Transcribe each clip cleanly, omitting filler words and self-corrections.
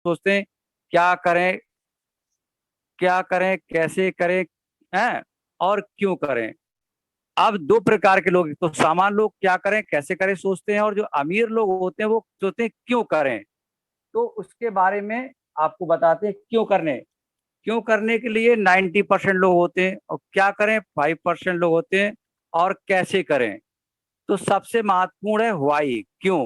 सोचते हैं क्या करें, क्या करें, कैसे करें, हैं, और क्यों करें। अब दो प्रकार के लोग, तो सामान्य लोग क्या करें कैसे करें सोचते हैं, और जो अमीर लोग होते हैं वो सोचते हैं क्यों करें। तो उसके बारे में आपको बताते हैं क्यों करने। क्यों करने के लिए 90% लोग होते हैं, और क्या करें 5% लोग होते हैं, और कैसे करें। तो सबसे महत्वपूर्ण है व्हाई, क्यों।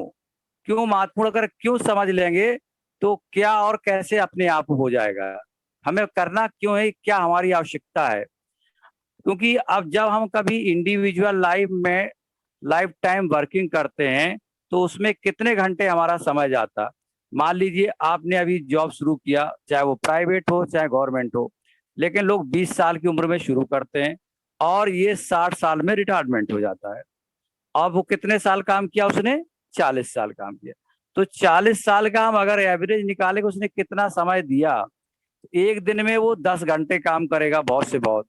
क्यों महत्वपूर्ण, अगर क्यों समझ लेंगे तो क्या और कैसे अपने आप हो जाएगा। हमें करना क्यों है, क्या हमारी आवश्यकता है। क्योंकि अब जब हम कभी इंडिविजुअल लाइफ में लाइफ टाइम वर्किंग करते हैं तो उसमें कितने घंटे हमारा समय जाता। मान लीजिए आपने अभी जॉब शुरू किया, चाहे वो प्राइवेट हो चाहे गवर्नमेंट हो, लेकिन लोग 20 साल की उम्र में शुरू करते हैं और ये 60 साल में रिटायरमेंट हो जाता है। अब वो कितने साल काम किया उसने, 40 साल काम किया। तो 40 साल का हम अगर एवरेज निकाले कि उसने कितना समय दिया, एक दिन में वो 10 घंटे काम करेगा बहुत से बहुत।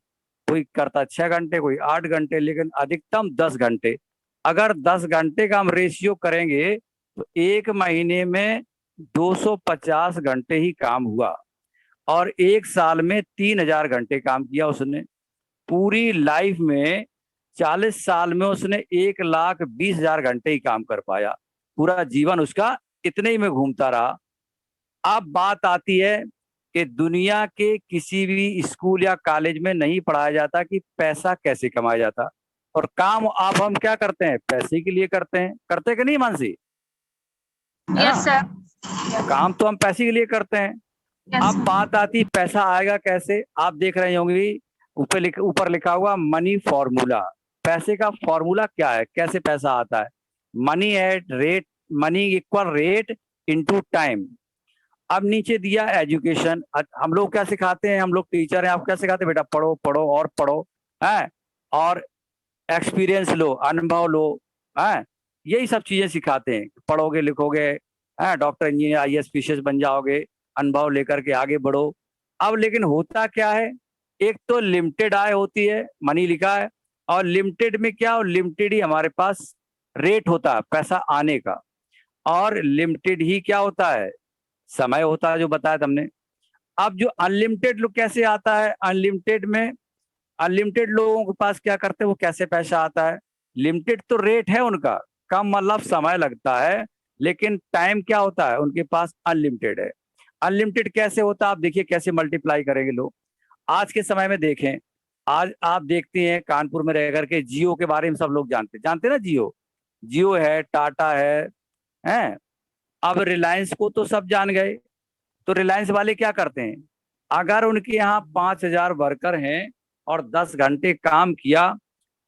कोई करता 6 घंटे, कोई 8 घंटे, लेकिन अधिकतम 10 घंटे। अगर 10 घंटे का हम रेशियो करेंगे तो एक महीने में 250 घंटे ही काम हुआ, और एक साल में 3000 घंटे काम किया उसने। पूरी लाइफ में 40 साल में उसने 1,20,000 घंटे ही काम कर पाया। पूरा जीवन उसका इतने ही में घूमता रहा। अब बात आती है कि दुनिया के किसी भी स्कूल या कॉलेज में नहीं पढ़ाया जाता कि पैसा कैसे कमाया जाता। और काम आप हम क्या करते हैं, पैसे के लिए करते हैं, करते कि नहीं मानसी, है यस ना। सर। काम तो हम पैसे के लिए करते हैं। यस अब बात आती पैसा आएगा कैसे। आप देख रहे होंगे ऊपर लिखा हुआ मनी फॉर्मूला। पैसे का फॉर्मूला क्या है, कैसे पैसा आता है। Money at rate, money equal rate into time. अब नीचे दिया एजुकेशन। हम लोग क्या सिखाते हैं, हम लोग टीचर हैं, आप क्या सिखाते हैं, बेटा पढ़ो पढ़ो और पढ़ो, है, और एक्सपीरियंस लो, अनुभव लो, है, यही सब चीजें सिखाते हैं। पढ़ोगे लिखोगे, है, डॉक्टर इंजीनियर आईएएस पीसीएस बन जाओगे, अनुभव लेकर के आगे बढ़ो। अब लेकिन होता क्या है, एक तो लिमिटेड आय होती है, मनी लिखा है, और लिमिटेड में क्या, और लिमिटेड ही हमारे पास रेट होता है पैसा आने का, और लिमिटेड ही क्या होता है, समय होता है, जो बताया तुमने। अब जो अनलिमिटेड लोग कैसे आता है, अनलिमिटेड में अनलिमिटेड लोगों के पास क्या करते हैं, वो कैसे पैसा आता है। लिमिटेड तो रेट है उनका, कम मतलब समय लगता है, लेकिन टाइम क्या होता है उनके पास अनलिमिटेड है। अनलिमिटेड कैसे होता है, आप देखिए कैसे मल्टीप्लाई करेंगे लोग। आज के समय में देखें, आज आप देखते हैं कानपुर में रह करके जियो के बारे में सब लोग जानते हैं ना। जियो, जियो है, टाटा है। अब रिलायंस को तो सब जान गए। तो रिलायंस वाले क्या करते हैं, अगर उनके यहाँ 5,000 वर्कर हैं और 10 घंटे काम किया,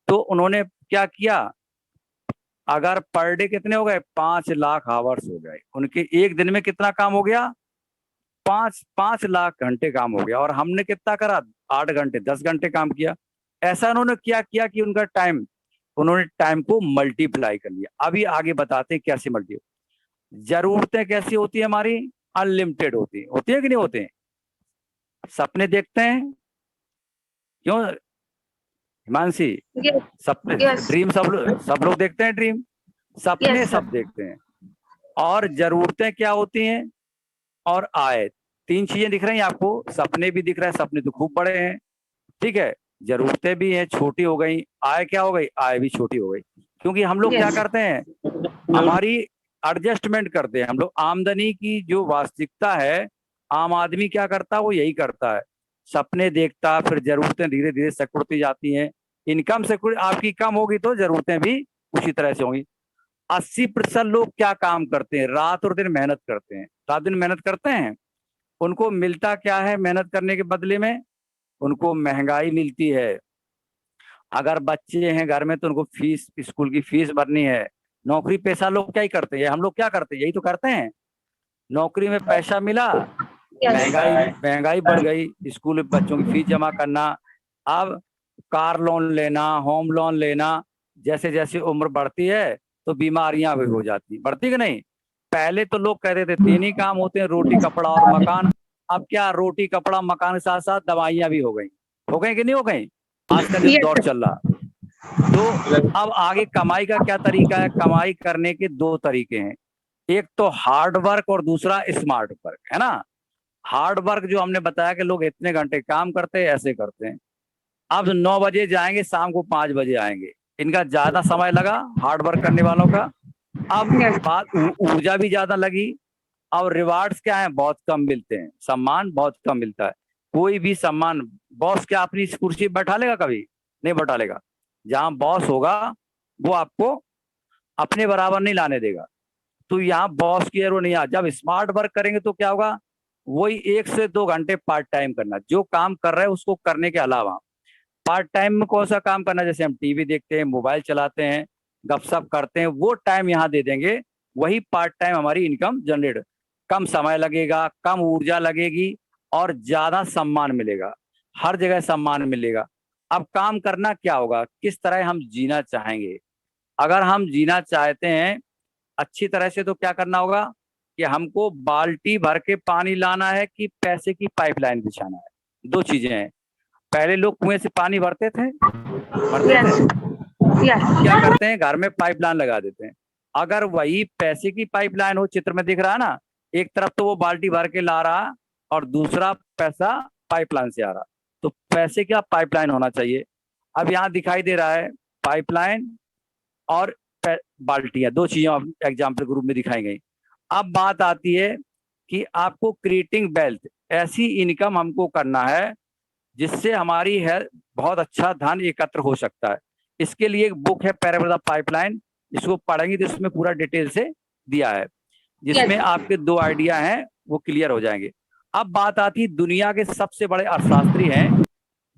तो उन्होंने क्या किया, अगर पर डे कितने हो गए, 5 लाख आवर्स हो गए उनके। एक दिन में कितना काम हो गया, 5 लाख घंटे काम हो गया। और हमने कितना करा, 8 घंटे, 10 घंटे काम किया। ऐसा उन्होंने क्या किया कि उनका टाइम, उन्होंने टाइम को मल्टीप्लाई कर लिया। अभी आगे बताते हैं कैसे मल्टीप्लाई। जरूरतें कैसी होती है हमारी, अनलिमिटेड होती है कि नहीं होते हैं। सपने देखते हैं, क्यों हिमांशी, सपने, यस ड्रीम सब लोग देखते हैं ड्रीम, सपने यस सब सर। देखते हैं। और जरूरतें क्या होती हैं, और आय। तीन चीजें दिख रही हैं आपको, सपने भी दिख रहा है, सपने तो खूब बड़े हैं, ठीक है। जरूरतें भी हैं, छोटी हो गई। आय क्या हो गई, आय भी छोटी हो गई। क्योंकि हम लोग क्या यस करते हैं, हमारी एडजस्टमेंट करते हैं हम लोग। आमदनी की जो वास्तविकता है, आम आदमी क्या करता है, वो यही करता है, सपने देखता है, फिर जरूरतें धीरे धीरे सिकुड़ती जाती हैं। इनकम सिक्योर आपकी कम होगी तो जरूरतें भी उसी तरह से होंगी। 80% लोग क्या काम करते हैं, रात और दिन मेहनत करते हैं, रात दिन मेहनत करते हैं। उनको मिलता क्या है मेहनत करने के बदले में, उनको महंगाई मिलती है। अगर बच्चे हैं घर में तो उनको फीस, स्कूल की फीस भरनी है। नौकरी पेशा लोग क्या ही करते हैं, हम लोग क्या करते हैं, यही तो करते हैं। नौकरी में पैसा मिला, यस महंगाई बढ़ गई, स्कूल में बच्चों की फीस जमा करना। अब कार लोन लेना, होम लोन लेना, जैसे जैसे उम्र बढ़ती है तो बीमारियां भी हो जाती, बढ़ती कि नहीं। पहले तो लोग कहते थे तीन ही काम होते हैं, रोटी कपड़ा और मकान। अब क्या, रोटी कपड़ा मकान के साथ साथ दवाइयां भी हो गई कि नहीं हो गई। आज का जो दौर यस चल रहा। तो अब आगे कमाई का क्या तरीका है, कमाई करने के दो तरीके हैं। एक तो हार्ड वर्क और दूसरा स्मार्ट वर्क, है ना। हार्ड वर्क जो हमने बताया कि लोग इतने घंटे काम करते हैं, ऐसे करते हैं। अब 9 बजे जाएंगे, शाम को 5 बजे आएंगे, इनका ज्यादा समय लगा हार्ड वर्क करने वालों का। अब यस। बात ऊर्जा भी ज्यादा लगी। और रिवार्ड्स क्या है, बहुत कम मिलते हैं, सम्मान बहुत कम मिलता है। कोई भी सम्मान, बॉस क्या अपनी इस कुर्सी पर बैठा लेगा? कभी नहीं बैठा लेगा। जहां बॉस होगा वो आपको अपने बराबर नहीं लाने देगा। तो यहाँ बॉस की जरूरत नहीं है। जब स्मार्ट वर्क करेंगे तो क्या होगा, वही 1 से 2 घंटे पार्ट टाइम करना, जो काम कर रहे हैं उसको करने के अलावा पार्ट टाइम में कौन सा काम करना, जैसे हम टीवी देखते हैं, मोबाइल चलाते हैं, गपशप करते हैं, वो टाइम यहाँ दे देंगे। वही पार्ट टाइम हमारी इनकम जनरेट, कम समय लगेगा, कम ऊर्जा लगेगी और ज्यादा सम्मान मिलेगा। हर जगह सम्मान मिलेगा। अब काम करना क्या होगा, किस तरह हम जीना चाहेंगे। अगर हम जीना चाहते हैं अच्छी तरह से तो क्या करना होगा कि हमको बाल्टी भर के पानी लाना है कि पैसे की पाइपलाइन बिछाना है। दो चीजें हैं। पहले लोग कुएं से पानी भरते थे, भरते थे। यस। अब क्या यस। करते हैं, घर में पाइपलाइन लगा देते हैं। अगर वही पैसे की पाइपलाइन हो, चित्र में दिख रहा है ना, एक तरफ तो वो बाल्टी भर के ला रहा और दूसरा पैसा पाइपलाइन से आ रहा, तो पैसे क्या पाइपलाइन होना चाहिए। अब यहाँ दिखाई दे रहा है पाइपलाइन और बाल्टियां, दो चीजें एग्जाम्पल ग्रुप में दिखाई गई। अब बात आती है कि आपको क्रिएटिंग वेल्थ, ऐसी इनकम हमको करना है जिससे हमारी है बहुत अच्छा धन एकत्र हो सकता है। इसके लिए एक बुक है पैराबोला पाइपलाइन, इसको पढ़ेंगे तो इसमें पूरा डिटेल से दिया है, यस। जिसमें आपके दो आइडिया हैं वो क्लियर हो जाएंगे। अब बात आती है, दुनिया के सबसे बड़े अर्थशास्त्री हैं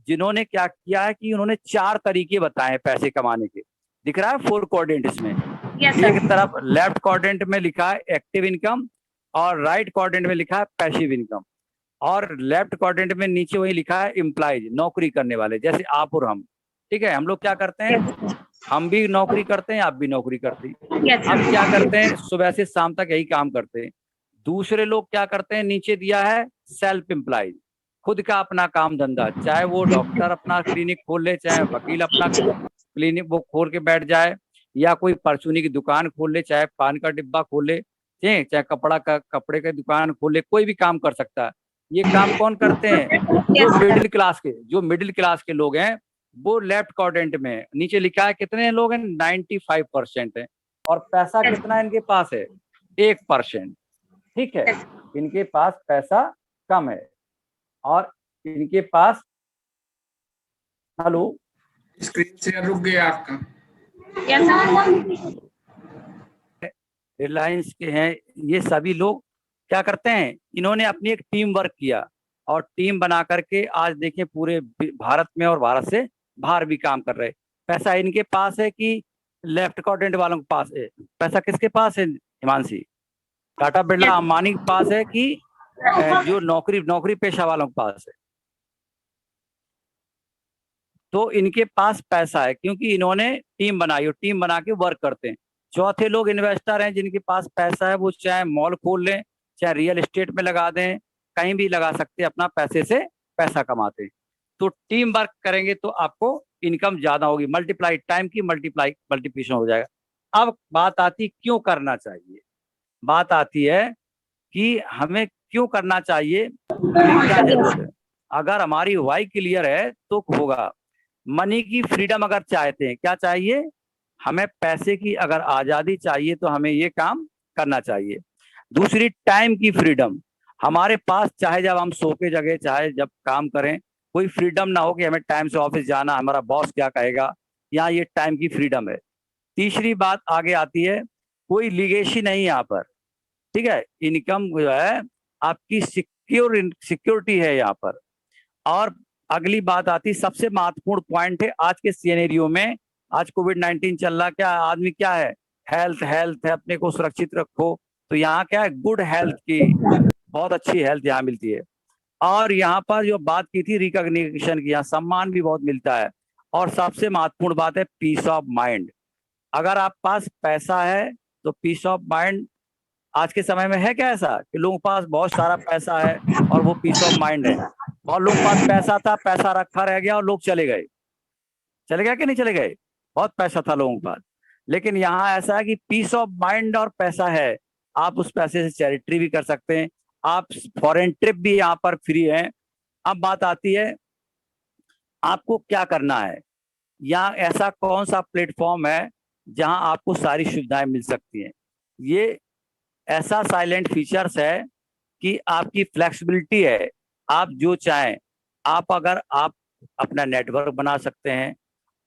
जिन्होंने क्या किया है कि उन्होंने 4 तरीके बताए हैं पैसे कमाने के। दिख रहा है 4 क्वाड्रेंट इसमें। यस एक सर। तरफ लेफ्ट क्वाड्रेंट में लिखा है एक्टिव इनकम और राइट क्वाड्रेंट में लिखा है पैसिव इनकम। और लेफ्ट क्वाड्रेंट में नीचे वही लिखा है एम्प्लॉयज, नौकरी करने वाले, जैसे आप और हम। ठीक है, हम लोग क्या करते हैं, यस। हम भी नौकरी करते हैं, आप भी नौकरी करते हैं। यस हम क्या सर। करते हैं, सुबह से शाम तक यही काम करते हैं। दूसरे लोग क्या करते हैं, नीचे दिया है सेल्फ एम्प्लॉयज, खुद का अपना काम धंधा, चाहे वो डॉक्टर अपना क्लिनिक खोल ले, चाहे वकील अपना क्लिनिक वो खोल के बैठ जाए, या कोई परचूनी की दुकान खोल ले, चाहे पान का डिब्बा खोल ले, चाहे कपड़े की दुकान खोल ले, कोई भी काम कर सकता है। ये काम कौन करते हैं, जो यस मिडिल सर। क्लास के, जो मिडिल क्लास के लोग हैं, वो लेफ्ट क्वाड्रेंट में है। नीचे लिखा है कितने लोग हैं, 95% है। और पैसा कितना इनके पास है, 1%। ठीक है, इनके पास पैसा कम है। और इनके पास, हेलो, स्क्रीन शेयर रुक गया आपका। Yes sir. रिलायंस के हैं, ये सभी लोग क्या करते हैं, इन्होंने अपनी एक टीम वर्क किया और टीम बना करके आज देखें पूरे भारत में और भारत से बाहर भी काम कर रहे। पैसा इनके पास है कि लेफ्ट क्वाड्रेंट वालों के पास है? पैसा किसके पास है हिमांशी? टाटा बिरला अंबानी के पास है कि जो नौकरी नौकरी पेशा वालों के पास है? तो इनके पास पैसा है क्योंकि इन्होंने टीम बनाई और टीम बना के वर्क करते हैं। चौथे लोग इन्वेस्टर हैं जिनके पास पैसा है, वो चाहे मॉल खोल लें, चाहे रियल एस्टेट में लगा दें, कहीं भी लगा सकते हैं, अपना पैसे से पैसा कमाते हैं। तो टीम वर्क करेंगे तो आपको इनकम ज्यादा होगी, मल्टीप्लाई टाइम की मल्टीप्लिकेशन हो जाएगा। अब बात आती क्यों करना चाहिए, बात आती है कि हमें क्यों करना चाहिए, हमें क्या जरूरत है। अगर हमारी वाई क्लियर है तो होगा। मनी की फ्रीडम अगर चाहते हैं, क्या चाहिए हमें, पैसे की अगर आजादी चाहिए तो हमें ये काम करना चाहिए। दूसरी टाइम की फ्रीडम, हमारे पास चाहे जब हम सो के जगह चाहे जब काम करें, कोई फ्रीडम ना हो कि हमें टाइम से ऑफिस जाना, हमारा बॉस क्या कहेगा, यहाँ ये टाइम की फ्रीडम है। तीसरी बात आगे आती है, कोई लीगेसी नहीं यहाँ पर। ठीक है, इनकम जो है आपकी सिक्योरिटी है यहाँ पर। और अगली बात आती, सबसे महत्वपूर्ण पॉइंट है आज के सिनेरियो में, आज कोविड-19 चल रहा, क्या आदमी क्या है, हेल्थ हेल्थ है, अपने को सुरक्षित रखो। तो यहाँ क्या है, गुड हेल्थ की, बहुत अच्छी हेल्थ यहाँ मिलती है। और यहाँ पर जो बात की थी रिकॉग्निशन की, यहाँ सम्मान भी बहुत मिलता है। और सबसे महत्वपूर्ण बात है पीस ऑफ माइंड। अगर आप पास पैसा है तो पीस ऑफ माइंड, आज के समय में है क्या ऐसा कि लोगों के पास बहुत सारा पैसा है और वो पीस ऑफ माइंड है? और लोगों के पास पैसा था, पैसा रखा रह गया और लोग चले गए, चले गए कि नहीं चले गए? बहुत पैसा था लोगों के पास, लेकिन यहाँ ऐसा है कि पीस ऑफ माइंड और पैसा है, आप उस पैसे से चैरिटी भी कर सकते हैं, आप फॉरेन ट्रिप भी यहाँ पर फ्री है। अब बात आती है आपको क्या करना है, या ऐसा कौन सा प्लेटफॉर्म है जहां आपको सारी सुविधाएं मिल सकती हैं। ये ऐसा साइलेंट फीचर्स है कि आपकी फ्लेक्सिबिलिटी है, आप जो चाहें, आप अगर आप अपना नेटवर्क बना सकते हैं।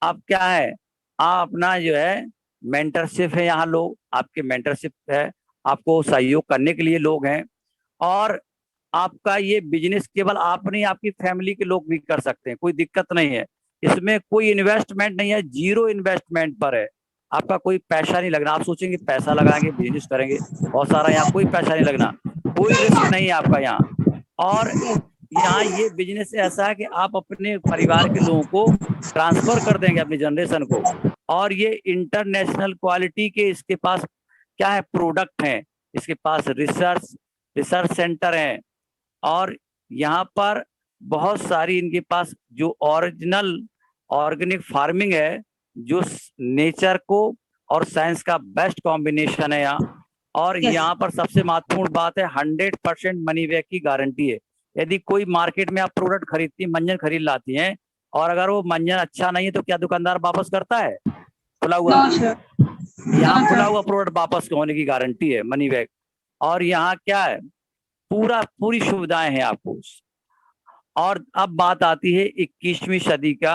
आप क्या है, आप अपना जो है मेंटरशिप है, यहाँ लोग आपके मेंटरशिप है, आपको सहयोग करने के लिए लोग हैं। और आपका ये बिजनेस केवल आप नहीं, आपकी फैमिली के लोग भी कर सकते हैं, कोई दिक्कत नहीं है। इसमें कोई इन्वेस्टमेंट नहीं है, जीरो इन्वेस्टमेंट पर है। आपका कोई पैसा नहीं लगना। आप सोचेंगे पैसा लगाएंगे बिजनेस करेंगे बहुत सारा, यहाँ कोई पैसा नहीं लगना, कोई रिस्क नहीं है आपका यहाँ। और यहाँ ये बिजनेस ऐसा है कि आप अपने परिवार के लोगों को ट्रांसफर कर देंगे, अपनी जनरेशन को। और ये इंटरनेशनल क्वालिटी के इसके पास क्या है, प्रोडक्ट हैं, इसके पास रिसर्च सेंटर हैं। और यहाँ पर बहुत सारी इनके पास जो ओरिजिनल ऑर्गेनिक फार्मिंग है, जो नेचर को और साइंस का बेस्ट कॉम्बिनेशन है यहाँ। और यहाँ पर सबसे महत्वपूर्ण बात है 100% मनी बैक की गारंटी है। यदि कोई मार्केट में आप प्रोडक्ट खरीदती, मंजन खरीद लाती हैं, और अगर वो मंजन अच्छा नहीं है तो क्या दुकानदार वापस करता है खुला हुआ? यहाँ खुला हुआ प्रोडक्ट वापस होने की गारंटी है, मनी बैक। और यहाँ क्या है, पूरी सुविधाएं हैं आपको। और अब बात आती है 21वीं सदी का,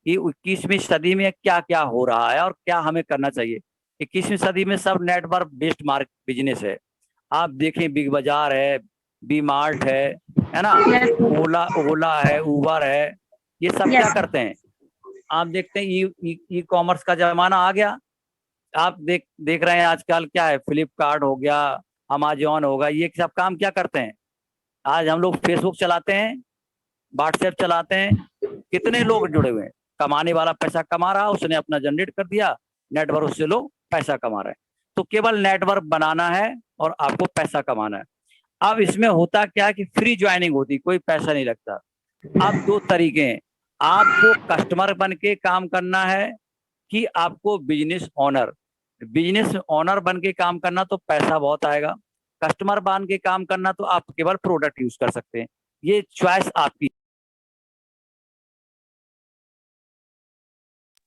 कि 21वीं सदी में क्या क्या हो रहा है और क्या हमें करना चाहिए। 21वीं सदी में सब नेटवर्क बेस्ड मार्केट बिजनेस है। आप देखें, बिग बाजार है, बी मार्ट है ना, ओला है, उबर है, ये सब क्या करते हैं। आप देखते हैं ई कॉमर्स का जमाना आ गया। आप देख रहे हैं आजकल क्या है, फ्लिपकार्ट हो गया, अमेजोन होगा, ये सब काम क्या करते हैं। आज हम लोग फेसबुक चलाते हैं, व्हाट्सएप चलाते हैं, कितने लोग जुड़े हुए हैं। कमाने वाला पैसा कमा रहा, उसने अपना जनरेट कर दिया नेटवर्क, उससे लोग पैसा कमा रहे हैं। तो केवल नेटवर्क बनाना है और आपको पैसा कमाना है। अब इसमें होता क्या है कि फ्री ज्वाइनिंग होती, कोई पैसा नहीं लगता। अब दो तरीके हैं, आपको कस्टमर बन के काम करना है कि आपको बिजनेस ओनर बन के काम करना, तो पैसा बहुत आएगा। कस्टमर बन के काम करना तो आप केवल प्रोडक्ट यूज कर सकते हैं। ये चॉइस आपकी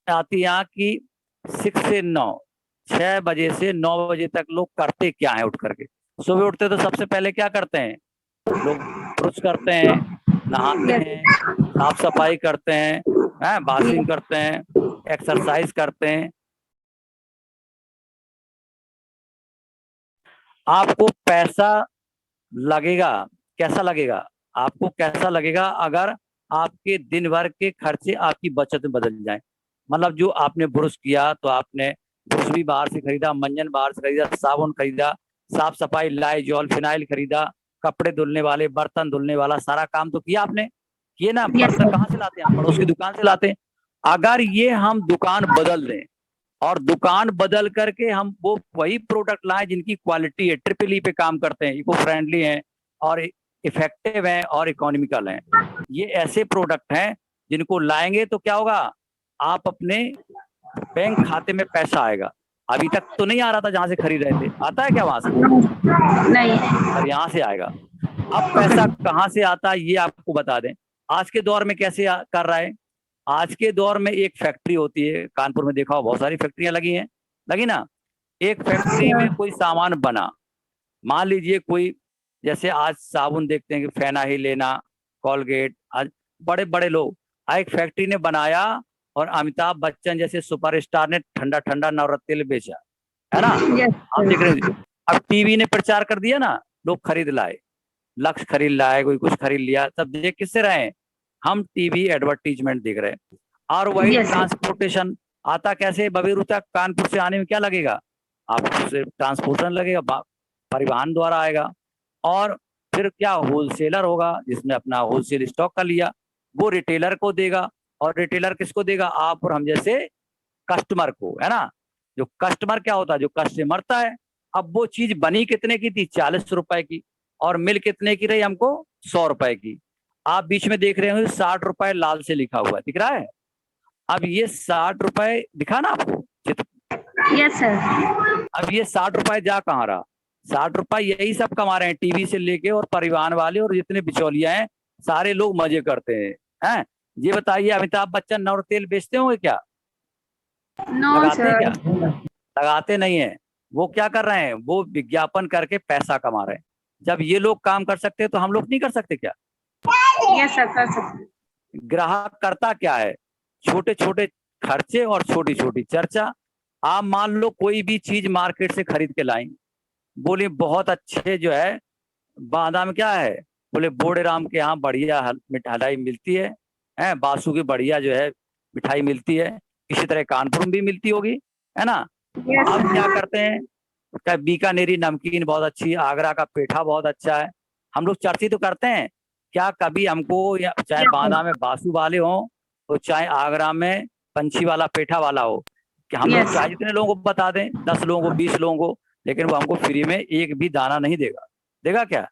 आती है। यहाँ की 6 से 9, 6 बजे से 9 बजे तक लोग करते क्या है उठ करके। सुबह उठते तो सबसे पहले क्या करते हैं लोग, ब्रश करते हैं, नहाते हैं, साफ सफाई करते हैं, वॉशिंग करते हैं, एक्सरसाइज करते हैं। आपको पैसा लगेगा, कैसा लगेगा, आपको कैसा लगेगा अगर आपके दिन भर के खर्चे आपकी बचत में बदल जाएं। मतलब जो आपने ब्रश किया तो आपने ब्रश भी बाहर से खरीदा, मंजन बाहर से खरीदा, साबुन खरीदा, साफ सफाई लाइजॉल फिनाइल खरीदा, कपड़े धुलने वाले, बर्तन धुलने वाला सारा काम तो किया आपने, किए ना। बर्तन कहाँ से लाते हैं, पड़ोस की दुकान से लाते हैं। अगर ये हम दुकान बदल दें और दुकान बदल करके हम वो वही प्रोडक्ट लाएं जिनकी क्वालिटी है, ट्रिपल ई पे काम करते हैं, इको फ्रेंडली हैं और इफेक्टिव हैं और इकोनॉमिकल हैं, ये ऐसे प्रोडक्ट हैं जिनको लाएंगे तो क्या होगा, आप अपने बैंक खाते में पैसा आएगा। अभी तक तो नहीं आ रहा था जहां से खरीद रहे थे, आता है क्या वहां से? नहीं। और यहाँ से आएगा। अब पैसा कहाँ से आता है ये आपको बता दें। आज के दौर में कैसे कर रहा है, आज के दौर में एक फैक्ट्री होती है, कानपुर में देखा हो बहुत सारी फैक्ट्रियां लगी ना। एक फैक्ट्री में कोई सामान बना, मान लीजिए कोई, जैसे आज साबुन देखते हैं कि फेना ही लेना, कोलगेट, आज बड़े बड़े लोग, एक फैक्ट्री ने बनाया और अमिताभ बच्चन जैसे सुपरस्टार ने ठंडा ठंडा नवरत्न बेचा, है ना। आप देख रहे हैं, अब टीवी ने प्रचार कर दिया ना, लोग खरीद लाए, लक्ष्य खरीद लाए, कोई कुछ खरीद लिया, तब देख किससे रहे हैं हम, टीवी एडवर्टीजमेंट देख रहे हैं। और वही ट्रांसपोर्टेशन आता कैसे, बबेरू तक कानपुर से आने में क्या लगेगा, आपको सिर्फ ट्रांसपोर्टेशन लगेगा, परिवहन द्वारा आएगा। और फिर क्या, होलसेलर होगा जिसने अपना होलसेल स्टॉक कर लिया, वो रिटेलर को देगा, और रिटेलर किसको देगा, आप और हम जैसे कस्टमर को, है ना। जो कस्टमर क्या होता है, जो कस्टमर था है। अब वो चीज बनी कितने की थी, 40 रुपए की, और मिल कितने की रही हमको, 100 रुपए की। आप बीच में देख रहे होंगे 60 रुपए लाल से लिखा हुआ है, दिख रहा है। अब ये 60 रुपए दिखा ना आपको, यस सर। अब ये 60 रुपए जा कहाँ रहा, 60 रुपए यही सब कमा रहे हैं, टीवी से लेके और परिवहन वाले और जितने बिचौलिया हैं सारे लोग मजे करते हैं। ये बताइए अमिताभ बच्चन नौ तेल बेचते होंगे क्या? नो लगाते हैं क्या? सर। लगाते नहीं है। वो क्या कर रहे हैं, वो विज्ञापन करके पैसा कमा रहे हैं। जब ये लोग काम कर सकते हैं तो हम लोग नहीं कर सकते क्या? यस सर, कर सकते। ग्राहक करता क्या है, छोटे छोटे खर्चे और छोटी छोटी चर्चा। आप मान लो कोई भी चीज मार्केट से खरीद के लाई, बोले बहुत अच्छे जो है बादाम क्या है, बोले बोड़े राम के यहाँ बढ़िया मिठाई मिलती है बासु की बढ़िया जो है मिठाई मिलती है, इसी तरह कानपुर में भी मिलती होगी, है ना? यस अब क्या सर। करते हैं, क्या बीकानेरी नमकीन बहुत अच्छी है, आगरा का पेठा बहुत अच्छा है, हम लोग चर्चित तो करते हैं। क्या कभी हमको या चाहे बांदा में बासु वाले हो तो चाहे आगरा में पंछी वाला पेठा वाला हो, कि हम लोग यस चाहे जितने लोगों को बता दें, 10 लोगों को 20 लोगों को, लेकिन वो हमको फ्री में एक भी दाना नहीं देगा। देगा क्या?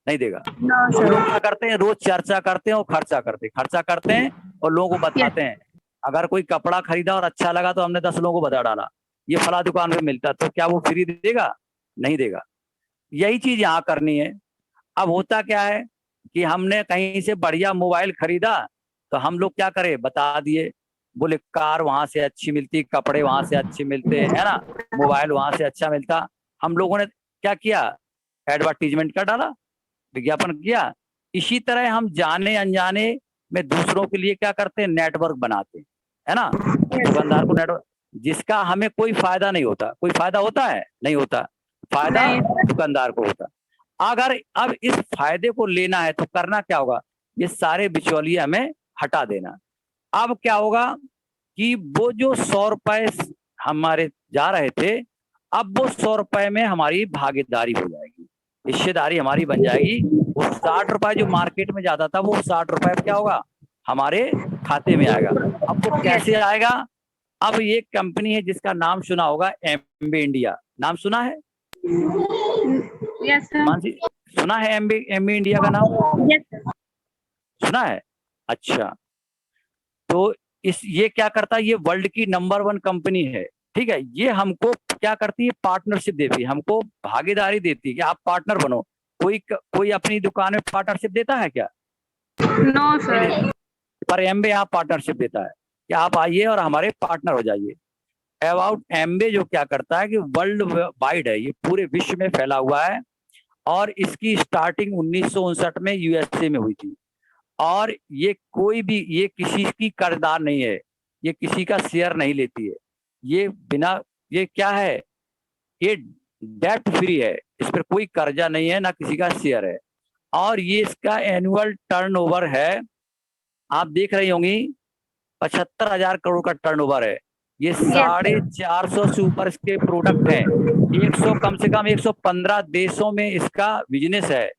नहीं देगा। नो हम लोग सर। क्या करते हैं, रोज चर्चा करते हैं और खर्चा करते हैं और लोगों को बताते हैं। अगर कोई कपड़ा खरीदा और अच्छा लगा तो हमने 10 लोगों को बता डाला ये फला दुकान पे मिलता, तो क्या वो फ्री देगा? नहीं देगा। यही चीज यहाँ करनी है। अब होता क्या है कि हमने कहीं से बढ़िया मोबाइल खरीदा तो हम लोग क्या करें, बता दिए, बोले कार वहां से अच्छी मिलती, कपड़े वहां से अच्छे मिलते हैं, है ना, मोबाइल वहां से अच्छा मिलता। हम लोगों ने क्या किया, एडवर्टीजमेंट कर डाला, विज्ञापन किया। इसी तरह हम जाने अनजाने में दूसरों के लिए क्या करते हैं, नेटवर्क बनाते हैं, है ना, दुकानदार को नेटवर्क, जिसका हमें कोई फायदा नहीं होता। कोई फायदा होता है? नहीं होता। फायदा नहीं। दुकानदार को होता। अगर अब इस फायदे को लेना है तो करना क्या होगा, ये सारे बिचौलिए हमें हटा देना। अब क्या होगा कि वो जो 100 रुपए हमारे जा रहे थे, अब वो 100 रुपए में हमारी भागीदारी हो जाएगी, हिस्सेदारी हमारी बन जाएगी। वो 60 रुपए जो मार्केट में जाता था वो 60 रुपए क्या होगा, हमारे खाते में आएगा। अब वो कैसे आएगा? अब ये कंपनी है जिसका नाम सुना होगा, एमबी इंडिया, नाम सुना है? Yes sir. मानसी, सुना है एमबी इंडिया का नाम? Yes sir. सुना है? अच्छा। तो ये क्या करता है, ये वर्ल्ड की नंबर 1 कंपनी है, ठीक है। ये हमको क्या करती है, पार्टनरशिप देती है, हमको भागीदारी देती है कि आप पार्टनर बनो। कोई अपनी दुकान में पार्टनरशिप देता है क्या? नो नहीं सर। देता। पर एमबे यहाँ पार्टनरशिप देता है कि आप आइए और हमारे पार्टनर हो जाइए। अबाउट एमबे जो क्या करता है कि वर्ल्ड वाइड है, ये पूरे विश्व में फैला हुआ है और इसकी स्टार्टिंग 1959 में यूएसए में हुई थी। और ये कोई भी, ये किसी की कर्जदार नहीं है, ये किसी का शेयर नहीं लेती है, ये बिना, ये क्या है, ये डेट फ्री है, इस पर कोई कर्जा नहीं है, ना किसी का शेयर है। और ये इसका एनुअल टर्नओवर है, आप देख रही होंगी, 75,000 करोड़ का टर्नओवर है। ये 450 से ऊपर इसके प्रोडक्ट हैं, 100 कम से कम 115 देशों में इसका बिजनेस है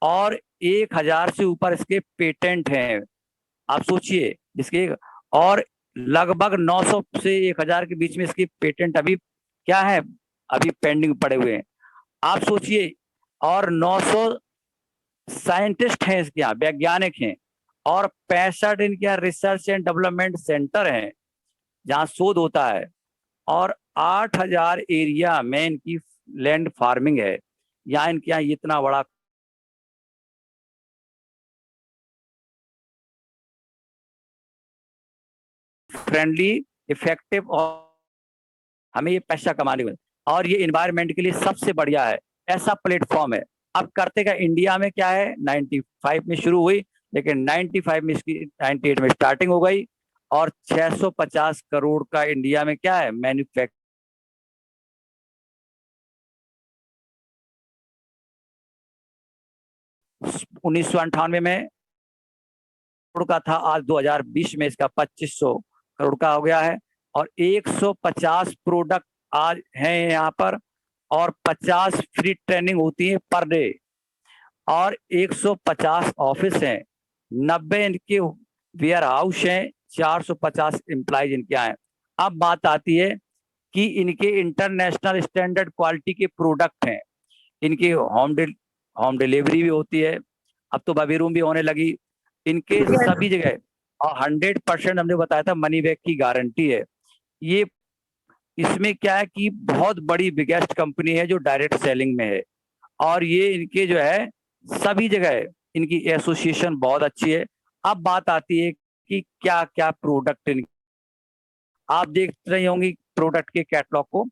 और 1000 से ऊपर इसके पेटेंट हैं। आप सोचिए इसके, और लगभग 900 से 1000 के बीच में इसकी पेटेंट अभी क्या है, अभी पेंडिंग पड़े हुए हैं। आप सोचिए, और 900 साइंटिस्ट हैं इसके यहाँ, वैज्ञानिक हैं, और 65 इनके यहाँ रिसर्च एंड डेवलपमेंट सेंटर हैं जहाँ शोध होता है, और 8000 एरिया में इनकी लैंड फार्मिंग है। यहाँ इनके यहाँ इतना बड़ा फ्रेंडली, इफेक्टिव, और हमें ये पैसा कमाने को, और ये इन्वायरमेंट के लिए सबसे बढ़िया है, ऐसा प्लेटफॉर्म है। अब करते का इंडिया में क्या है, 95 में शुरू हुई, लेकिन 95 में इसकी 98 में स्टार्टिंग हो गई, और 650 करोड़ का इंडिया में क्या है, मैन्युफैक्चर। 1998 में करोड़ का था, आज 2020 में इसका 2500 करोड़ का हो गया है। और 150 प्रोडक्ट आज हैं यहाँ पर, और 50 फ्री ट्रेनिंग होती है पर डे, और 150 ऑफिस हैं, 90 इनके वेयर हाउस हैं, 450 एम्प्लॉयज इनके यहाँ हैं। अब बात आती है कि इनके इंटरनेशनल स्टैंडर्ड क्वालिटी के प्रोडक्ट हैं, इनकी होम डिलीवरी भी होती है, अब तो बेबी रूम भी होने लगी इनके सभी जगह, और 100% हमने बताया था मनी बैक की गारंटी है। ये इसमें क्या है कि बहुत बड़ी बिगेस्ट कंपनी है जो डायरेक्ट सेलिंग में है, और ये इनके जो है सभी जगह इनकी एसोसिएशन बहुत अच्छी है। अब बात आती है कि क्या क्या प्रोडक्ट आप देख रही होंगी प्रोडक्ट के कैटलॉग को।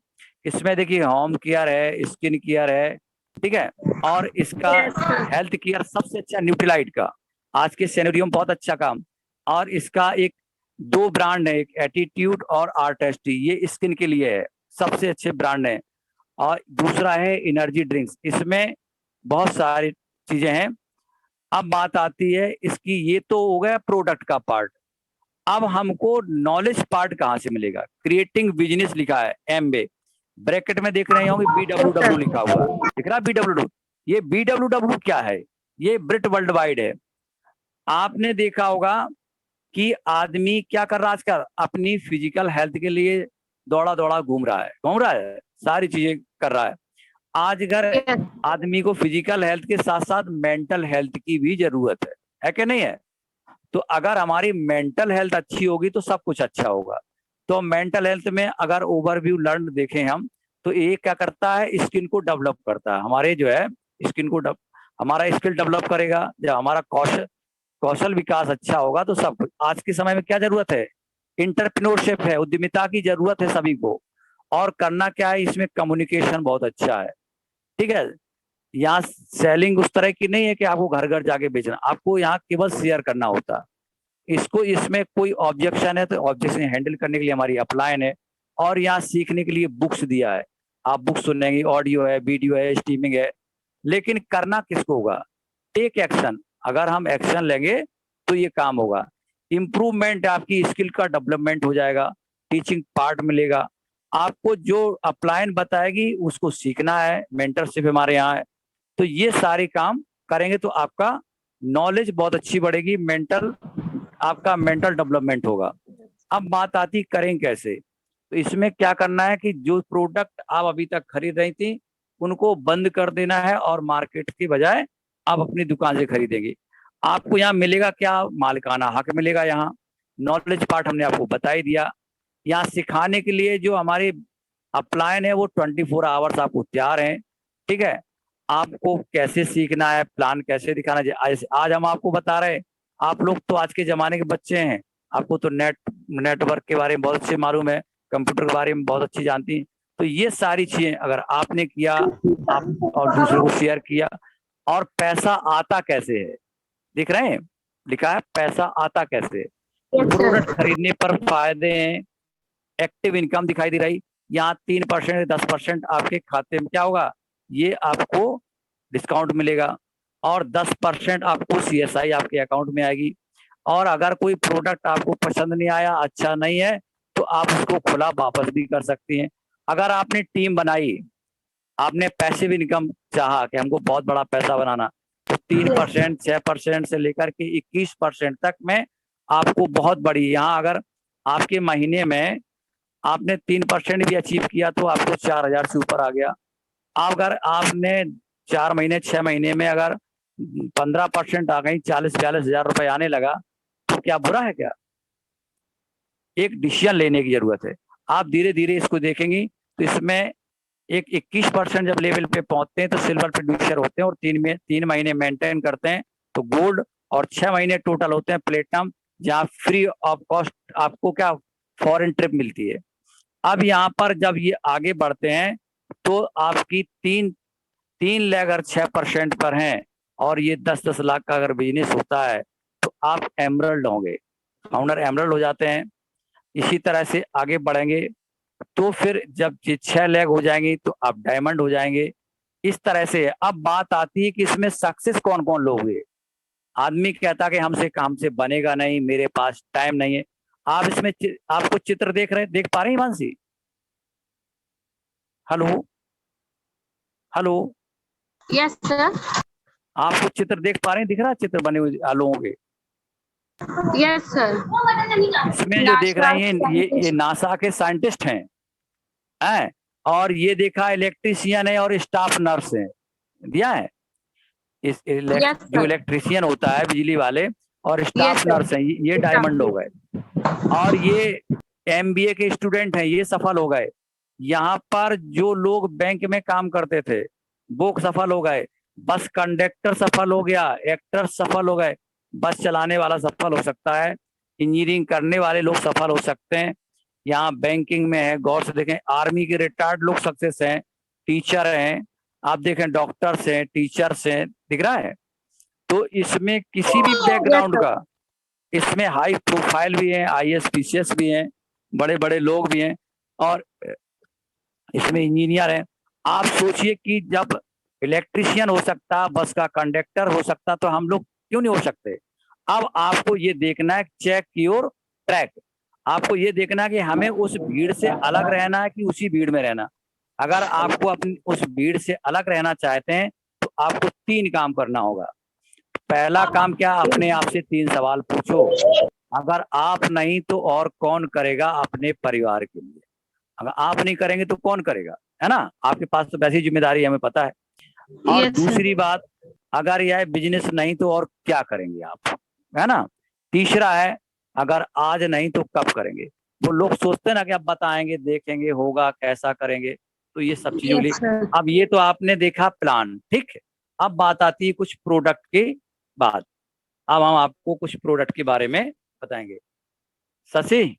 इसमें देखिए होम केयर है, स्किन केयर है, ठीक है, और इसका Yes, sir. हेल्थ केयर सबसे अच्छा न्यूट्रीलाइट का, आज के सिनेरियो में बहुत अच्छा काम। और इसका एक दो ब्रांड है, एक एटीट्यूड और आर्टेस्टी, ये स्किन के लिए है, सबसे अच्छे ब्रांड है। और दूसरा है एनर्जी ड्रिंक्स, इसमें बहुत सारी चीजें हैं। अब बात आती है इसकी, ये तो हो गया प्रोडक्ट का पार्ट। अब हमको नॉलेज पार्ट कहाँ से मिलेगा? क्रिएटिंग बिजनेस लिखा है एमबे, ब्रैकेट में देख रहे होंगे BWW लिखा हुआ है, दिख रहा है BWW? ये BWW क्या है? ये ब्रिट वर्ल्ड वाइड है। आपने देखा होगा कि आदमी क्या कर रहा है आजकल, अपनी फिजिकल हेल्थ के लिए दौड़ा दौड़ा घूम रहा है, सारी चीजें कर रहा है। आज अगर Yes. आदमी को फिजिकल हेल्थ के साथ साथ मेंटल हेल्थ की भी जरूरत है कि नहीं है? तो अगर हमारी मेंटल हेल्थ अच्छी होगी तो सब कुछ अच्छा होगा। तो मेंटल हेल्थ में अगर ओवरव्यू लर्न देखें हम, तो ये क्या करता है, स्किन को डेवलप करता है, हमारे जो है स्किन को हमारा स्किल डेवलप करेगा। जब हमारा कौशल विकास अच्छा होगा तो सब कुछ। आज के समय में क्या जरूरत है? इंटरप्रेन्योरशिप है, उद्यमिता की जरूरत है सभी को। और करना क्या है, इसमें कम्युनिकेशन बहुत अच्छा है, ठीक है। यहाँ सेलिंग उस तरह की नहीं है कि आपको घर घर जाके बेचना, आपको यहाँ केवल शेयर करना होता है। इसमें कोई ऑब्जेक्शन है तो ऑब्जेक्शन हैंडल करने के लिए हमारी अपलाइन है। और यहाँ सीखने के लिए बुक्स दिया है, आप बुक्स सुनेंगे, ऑडियो है, वीडियो है, स्ट्रीमिंग है। लेकिन करना किसको होगा? Take action. अगर हम एक्शन लेंगे तो ये काम होगा। इम्प्रूवमेंट, आपकी स्किल का डेवलपमेंट हो जाएगा, टीचिंग पार्ट मिलेगा आपको, जो अपलाइन बताएगी उसको सीखना है, मेंटरशिप हमारे यहाँ है। तो ये सारे काम करेंगे तो आपका नॉलेज बहुत अच्छी बढ़ेगी, आपका मेंटल डेवलपमेंट होगा। अब बात आती करें कैसे, तो इसमें क्या करना है कि जो प्रोडक्ट आप अभी तक खरीद रही थी उनको बंद कर देना है, और मार्केट के बजाय आप अपनी दुकान से खरीदेंगे। आपको यहाँ मिलेगा क्या? मालिकाना हक मिलेगा। यहाँ नॉलेज पार्ट हमने आपको बता ही दिया। यहाँ सिखाने के लिए जो हमारे अपलाइन है वो 24 आवर्स आपको तैयार हैं, ठीक है। आपको कैसे सीखना है, प्लान कैसे दिखाना चाहिए, आज हम आपको बता रहे हैं। आप लोग तो आज के जमाने के बच्चे हैं, आपको तो नेटवर्क के बारे में बहुत अच्छे मालूम है, कंप्यूटर के बारे में बहुत अच्छी जानती हैं। तो ये सारी चीजें अगर आपने किया, आप और दूसरों को शेयर किया। और पैसा आता कैसे है, दिख रहे हैं, लिखा है पैसा आता कैसे है। Yes, product sir. खरीदने पर फायदे हैं, एक्टिव इनकम दिखाई दे रही, यहाँ 3% 10% आपके खाते में क्या होगा, ये आपको डिस्काउंट मिलेगा। और 10% आपको CSI आपके अकाउंट में आएगी। और अगर कोई प्रोडक्ट आपको पसंद नहीं आया, अच्छा नहीं है, तो आप उसको खुला वापस भी कर सकती हैं। अगर आपने टीम बनाई, आपने पैसिव इनकम चाहा कि हमको बहुत बड़ा पैसा बनाना, तो 3% 6% से लेकर के 21% तक में आपको बहुत बड़ी, यहाँ अगर आपके महीने में आपने 3% भी अचीव किया तो आपको 4,000 से ऊपर आ गया। अगर आपने 4 महीने 6 महीने में अगर 15% आ गई, 40-42 हजार रुपए आने लगा, तो क्या बुरा है क्या? एक डिसीजन लेने की जरूरत है। आप धीरे धीरे इसको देखेंगी तो इसमें एक 21% जब लेवल पे पहुंचते हैं तो सिल्वर प्रोड्यूसर होते हैं, और 3 महीने मेंटेन करते हैं तो गोल्ड, और 6 महीने टोटल होते हैं प्लेटिनम, जहाँ फ्री ऑफ कॉस्ट आपको क्या फॉरेन ट्रिप मिलती है। अब यहाँ पर जब ये आगे बढ़ते हैं तो आपकी 3 लाख अगर 6% पर हैं, और ये 10-10 लाख का अगर बिजनेस होता है तो आप एमरल्ड होंगे, फाउंडर एमरल्ड हो जाते हैं। इसी तरह से आगे बढ़ेंगे तो फिर जब ये 6 लाख हो जाएंगे तो आप डायमंड हो जाएंगे। इस तरह से अब बात आती है कि इसमें सक्सेस कौन कौन लोग हुए। आदमी कहता कि हमसे बनेगा नहीं, मेरे पास टाइम नहीं है। आप इसमें आपको चित्र देख पा रहे हैं Mansi? Hello hello, Yes, sir. आपको चित्र देख पा रहे हैं? दिख रहा है चित्र बने हुए लोगों के? Yes, sir. इसमें जो देख रहे हैं ये नासा के साइंटिस्ट हैं, और ये देखा इलेक्ट्रीशियन है और स्टाफ नर्स है, दिया है। Yes, जो sir. इलेक्ट्रीशियन होता है बिजली वाले और स्टाफ Yes, sir. नर्स हैं, ये डायमंड हो गए। और ये MBA के स्टूडेंट हैं, ये सफल हो गए। यहाँ पर जो लोग बैंक में काम करते थे वो सफल हो गए, बस कंडक्टर सफल हो गया, एक्टर सफल हो गए, बस चलाने वाला सफल हो सकता है, इंजीनियरिंग करने वाले लोग सफल हो सकते हैं। यहाँ बैंकिंग में है, गौर से देखें, आर्मी के रिटायर्ड लोग सक्सेस हैं, टीचर हैं, आप देखें डॉक्टर्स हैं, टीचर्स हैं, दिख रहा है। तो इसमें किसी भी बैकग्राउंड का, इसमें हाई प्रोफाइल भी है, आईएएस पीसीएस भी हैं, बड़े बड़े लोग भी हैं, और इसमें इंजीनियर हैं। आप सोचिए कि जब इलेक्ट्रिशियन हो सकता, बस का कंडक्टर हो सकता, तो हम लोग क्यों नहीं हो सकते। अब आपको ये देखना है, चेक योर ट्रैक, आपको ये देखना है कि हमें उस भीड़ से अलग रहना है कि उसी भीड़ में रहना। अगर आपको अपनी उस भीड़ से अलग रहना चाहते हैं तो आपको 3 काम करना होगा। पहला काम क्या, अपने आप से 3 सवाल पूछो, अगर आप नहीं तो और कौन करेगा अपने परिवार के लिए। अगर आप नहीं करेंगे तो कौन करेगा, है ना, आपके पास तो वैसी जिम्मेदारी हमें पता है। और Yes, sir. दूसरी बात, अगर यह बिजनेस नहीं तो और क्या करेंगे आप, है ना। तीसरा है, अगर आज नहीं तो कब करेंगे। वो लोग सोचते हैं ना कि अब बताएंगे, देखेंगे, होगा, कैसा करेंगे, तो ये सब चीजों के लिए। Yes, sir. अब ये तो आपने देखा प्लान, ठीक है। अब बात आती है कुछ प्रोडक्ट के बाद। अब हम आपको कुछ प्रोडक्ट के बारे में बताएंगे। शशि,